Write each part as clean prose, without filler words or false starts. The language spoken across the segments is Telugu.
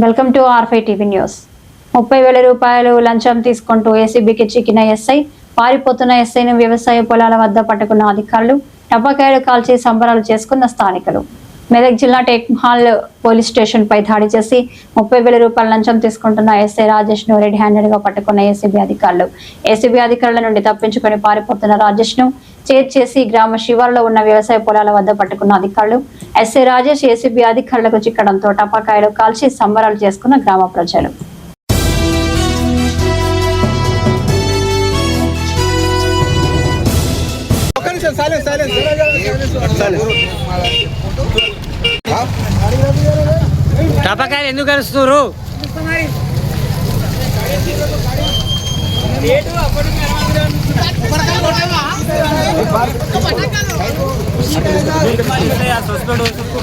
వెల్కమ్ టు ఆర్5 టీవీ న్యూస్. 30,000 రూపాయలు లంచం తీసుకుంటూ ఏసీబీకి చిక్కిన ఎస్ఐ, పారిపోతున్న ఎస్ఐను వ్యవసాయ పొలాల వద్ద పట్టుకున్న అధికారులు, టపాకాయలు కాల్చి సంబరాలు చేసుకున్న స్థానికులు. మెదక్ జిల్లా టేక్మహాల్ పోలీస్ స్టేషన్ పై దాడి చేసి 30,000 రూపాయల లంచం తీసుకుంటున్న ఎస్ఐ రాజేష్ ను రెడ్ హ్యాండెడ్ గా పట్టుకున్న ఏసీబీ అధికారులు. ఏసీబీ అధికారుల నుండి తప్పించుకొని పారిపోతున్న రాజేష్ ను చేసి గ్రామ శివార్లో ఉన్న వ్యవసాయ పొలాల వద్ద పట్టుకున్న అధికారులు. ఎస్ఐ రాజేష్ ఏసీబీ అధికారులకు చిక్కడంతో టపాకాయలు కాల్చి సంబరాలు చేసుకున్న గ్రామ ప్రజలు. టపాకాయలు ఎందుకు కలుస్తున్నారు?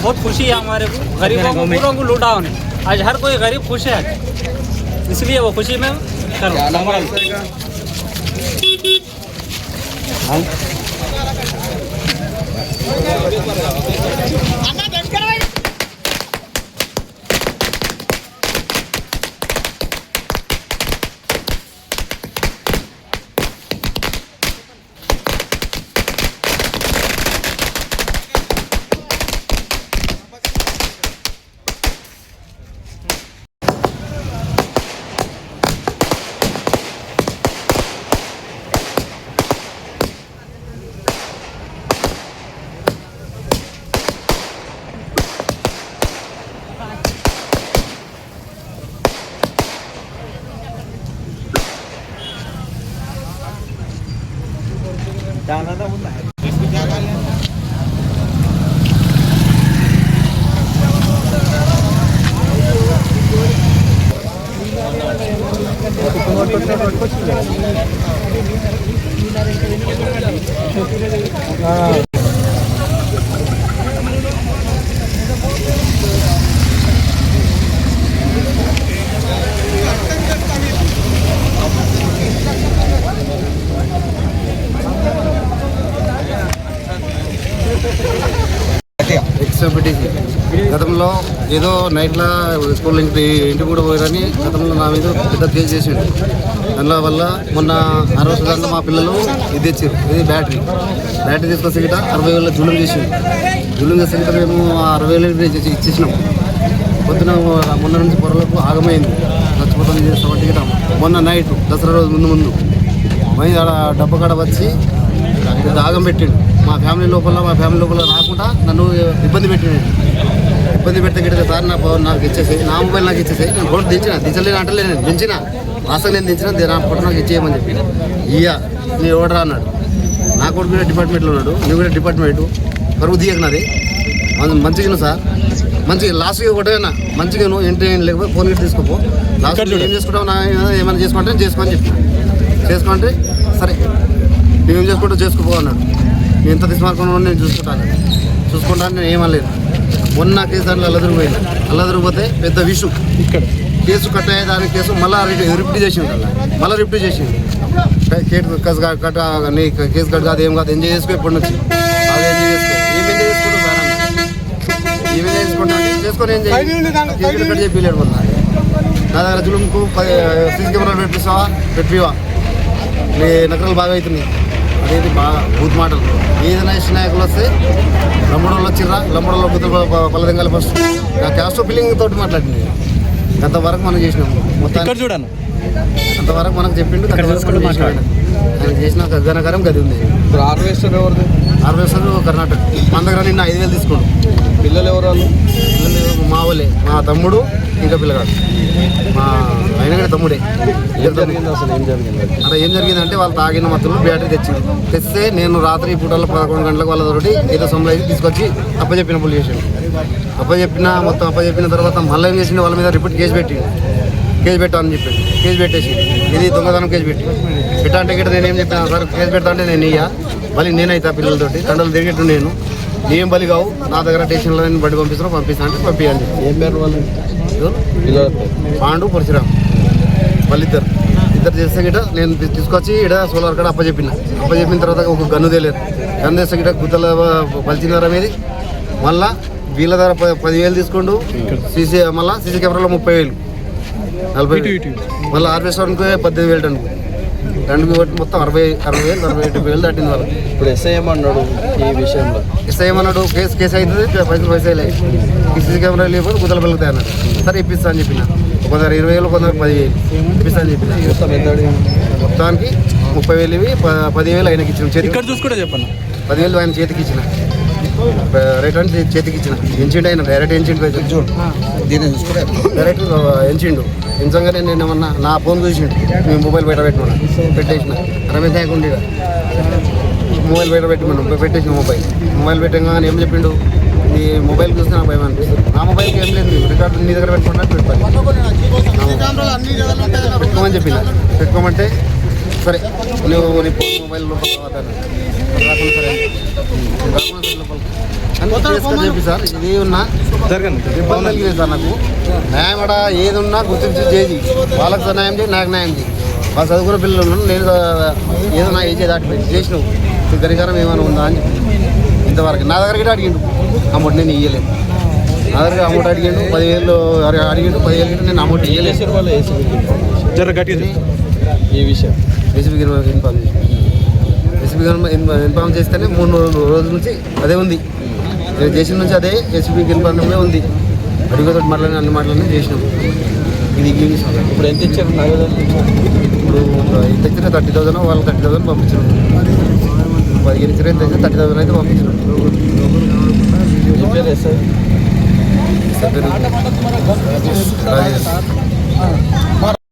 बहुत खुशी है हमारे को, गरीबों को पूरों को लूटा उन्हें. आज हर कोई गरीब खुश है, इसलिए वो खुशी में कर గతంలో ఏదో నైట్లో స్కూల్ ఇంటి కూడా పోయారని గతంలో నా మీద పెద్ద కేసు చేసిండు. దానిలో వల్ల మొన్న 60 దాంట్లో మా పిల్లలు ఇది తెచ్చారు, ఇది బ్యాటరీ తీసుకొస్తే గిట 60,000 జులుం చేసిండు. జులుం చేస్తే గిట మేము 60,000 ఇచ్చేసినాం. పొద్దున మొన్న నుంచి పొరలకు ఆగమైంది, చచ్చిపోతాం చేస్తామంటే గిట మొన్న నైట్ దసరా రోజు ముందు ఆడ డబ్బు కాడ వచ్చి ఆగం పెట్టిండు. మా ఫ్యామిలీ లోపల రాకుండా నన్ను ఇబ్బంది పెడితే గిట్ట సార్ నాకు ఇచ్చేసి నా మొబైల్ నాకు ఇచ్చేసి నేను ఫోటో దించలేను అంటే నేను దించిన రాష్ట్రం నేను దించిన నా ఫోటో నాకు ఇచ్చేయమని చెప్పి నీ ఓడరా అన్నాడు. నా కొడుకు కూడా డిపార్ట్మెంట్లో ఉన్నాడు, నువ్వు కూడా డిపార్ట్మెంట్ పరువు తీయకు నాది మంచిగా సార్, మంచిగా లాస్ట్గా ఒకటేనా మంచిగా నువ్వు ఏంటి లేకపోతే ఫోన్ గిట్ట తీసుకోపో, లాస్ట్ ఏం చేసుకుంటావు ఏమైనా చేసుకుంటే చేసుకోని చెప్పి చేసుకుంటే సరే నువ్వేం చేసుకుంటావు చేసుకోపో అన్నాడు. నేను ఎంత తీసుకున్నాను నేను చూసుకుంటాను నేను ఏమనలేదు. మొన్న కేసు దాంట్లో అల్లదొరిగిపోతే పెద్ద విషయం ఇక్కడ కేసు కట్ అయ్యేదానికి కేసు మళ్ళీ రిపీట్ చేసింది. మళ్ళీ రిపీట్ చేసింది కేసు కట్ కాదు ఏం కాదు ఎంజాయ్ చేసుకో ఇప్పటి నుంచి అది ఎంజాయ్ చేసుకో ఏమేం చేసుకుంటా చేసుకొని ఎంజాయ్ కట్ చెప్పలేడు. మొన్న నా దగ్గర జులుంకు సీసీ కెమెరాలు పెట్టివా నీ నగరాలు బాగా అవుతున్నాయి. అదేంటి బాగా బూత్ మాటలు ఏదైనా ఇష్ట నాయకులు వస్తే లంబడోళ్ళు వచ్చిర్రా, లంబడోళ్ళు గుర్తు పల్లెదంగాలి ఫస్ట్ నా క్యాస్ట్ ఫీలింగ్ తోటి మాట్లాడింది. అంతవరకు మనం చేసినాము మొత్తం చూడాను, అంతవరకు మనకు చెప్పిండు. ఆయన చేసిన ఘనకరం గది ఉంది. హార్వెస్టర్ కర్ణాటక మన దగ్గర నిన్న 5,000 తీసుకోండి. పిల్లలు ఎవరు వాళ్ళు? పిల్లలు మా వాళ్ళే, మా తమ్ముడు ఇంకా పిల్లగాడు, మా ఆయన కూడా తమ్ముడే. అలా ఏం జరిగిందంటే వాళ్ళు తాగిన మత్తులు బ్యాటరీ తెస్తే నేను రాత్రి పూటల్లో 11 గంటలకు వాళ్ళ తోటి ఏదో సంబంధించి తీసుకొచ్చి అప్పచెప్పిన పోలీస్ స్టేషన్ అప్పచెప్పిన తర్వాత మళ్ళీ ఏం చేసిండు, వాళ్ళ మీద రిపీట్ కేసు పెట్టామని చెప్పి కేసు పెట్టేసి ఇది దొంగతనం కేసు పెట్టా అంటే గిట్ట నేను ఏం చెప్పాను సార్, కేసు పెడతా అంటే నేను బలి నేనైతే పిల్లలతోటి తండ్రులు తిరిగేట్టు నేను ఏం బలి కావు, నా దగ్గర స్టేషన్లో నేను బడి పంపిస్తా అంటే పంపించాలి. ఏం పేరు వాళ్ళు? పాండు పరశురామ్ వాళ్ళిద్దరు చేస్తే గిట నేను తీసుకొచ్చి ఇక్కడ సోలార్ కాడ అప్పచెప్పిన తర్వాత ఒక గన్ను తెలియదు, గన్ను తెస్తే గిట గుద్దల పలిచినారు అనేది మళ్ళా వీళ్ళ ధర 10,000 తీసుకుంటూ మళ్ళీ సీసీ కెమెరాలో 30,000 40,000 మళ్ళీ ఆర్పిస్టోన్కి 18,000 టన్ను రెండుకి కొట్టి మొత్తం 60,000 61,000 దాటింది వాళ్ళకి. ఇప్పుడు ఎస్ఐ ఏమన్నాడు ఈ విషయంలో? ఎస్ఐ ఏమన్నాడు, కేసు అవుతుంది, పైసలు సీసీ కెమెరా లేకపోతే గుద్దలు పెరుగుతాయి అన్నాడు. సరే ఇప్పిస్తా అని చెప్పిన. కొందరు 20,000 కొందరు 10,000 ఇప్పిస్తా అని చెప్పిన. మొత్తం ఎంత అడిగాను? మొత్తానికి 30,000 ఇవి 10,000 ఆయనకి ఇచ్చిన చేతికి. ఇక్కడ చూసుకుంటే చెప్పండి. 10,000 ఆయన చేతికి ఇచ్చిన, రిటర్న్ చేతికి ఇచ్చిన. ఎంచిండు ఆయన డైరెక్ట్ ఎంచిండు పైసలు డైరెక్ట్ ఎంచిండు. ఎంచంగానే నేను ఏమన్నా నా ఫోన్ చూసిండు, మేము మొబైల్ బయట పెట్టేసిన రమేష్ నాయక్ ఉండి మొబైల్ బయట పెట్టేసిన మొబైల్ పెట్టగానే ఏం చెప్పిండు, నీ మొబైల్ చూస్తే నాకు భయం అనిపిస్తుంది. నా మొబైల్కి ఏం లేదు, రికార్డు నీ దగ్గర పెట్టుకున్నట్టు పెట్టుకోమని చెప్పిన. పెట్టుకోమంటే సరే నువ్వు నీ ఫోన్ మొబైల్ లోపల రాకుండా సరే అని చెప్పి సార్ ఇది ఉన్నా ఇబ్బంది కలిగింది సార్ నాకు. న్యాయం అడ ఏది ఉన్నా గుర్తించి చేసి వాళ్ళకి న్యాయం చేయి, నాకు న్యాయం చేయి. వాళ్ళు చదువుకున్న పిల్లలు ఉన్నాను, నేను ఏదో నా ఏజ్ దాటిపోయి చేసినావు, నీకు గరికారం ఏమైనా ఉందా అని చెప్పి ఇంతవరకు నా దగ్గర అడిగిండు అమౌంట్, నేను ఇయ్యలేదు. నా దగ్గర అమౌంట్ అడిగిండు 10,000 అడిగిండు, 10,000 నేను అమౌంట్ ఇయ్యలేదు. ఈ విషయం ఏసీబీ ఇన్ఫార్మ్ చేస్తేనే 3 రోజుల నుంచి అదే ఉంది. నేను చేసిన నుంచి అదే ఏసీబీకి ఇన్ఫార్మ్లో ఉంది. అడిగేతో మాట్లాడి అన్ని మాటలన్నీ చేసినాం. ఇది ఇప్పుడు ఎంత ఇచ్చారు? ఇప్పుడు తెచ్చిన 30,000 వాళ్ళు 30,000 పంపించారు. 15 ఇచ్చిన 30,000 అయితే పంపించారు. ఎస్ఐ